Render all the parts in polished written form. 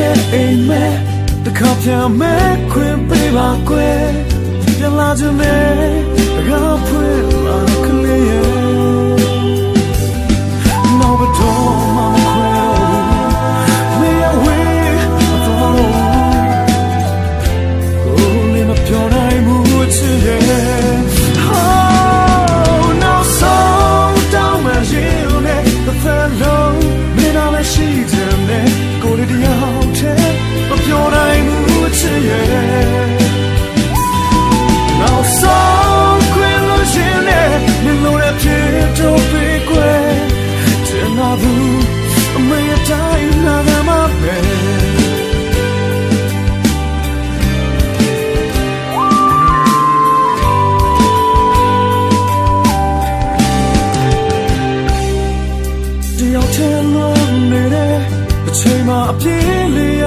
ရဲ့အိမ်မဲတခါပြန်မဲ့ခွင့်ပေးပါကွယ်ပြန်လာခြင်းနဲ့တကားဖွင့်လာကလေးရဲ့နောက်တော့မခွဲတော့မေးဝေးမတော်ဘူးလေးမပြောနိုင်ဘူးချစ်ရဲ့ရှိတယ်နဲ့ကိုယ်တရားထဲမပြောနိုင်ဘူးချစ်ရဲ့နောက်ဆုံးခွင့်လို့ရှင်နဲ့မလို့ရဖြစ်တော့ပြေကွယ်တင်နာဘူးအမေအတိုင်းနာမပဲတရားထဲလို့နေတဲ့ချိန်မှာအပြည့်လေးရ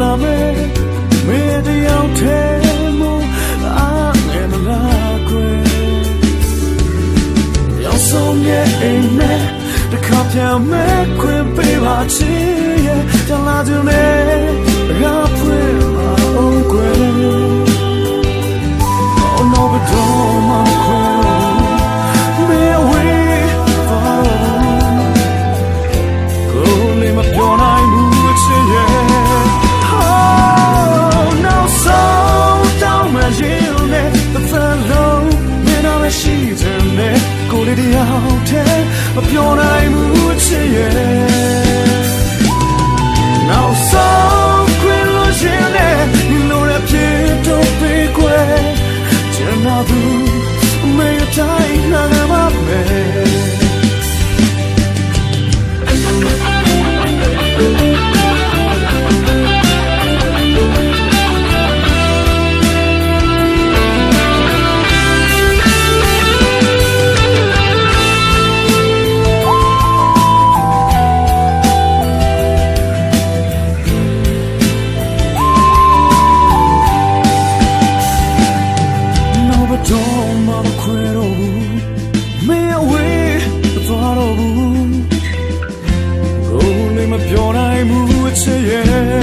လာမယ်မေတ္တာထဲမို့အားငယ်မလားကွယ်ရောက်ဆုံးရဲ့အိမ်နဲ့တခါပြန်မဲ့ခွင့်ပေးပါချစ်ရဲ့တလာသူနဲ့ငါဖွင့်ပါအောင်ကွယ် Oh no but don't my queen me away my pure night mood yeah oh no so down my hill the fellow when I she turn me go to the out my pure night mood yeah now so queen lotion you know that pure don't be quick turn out to me a time na ma me don't mama quit me away thought of only my pure night mood yeah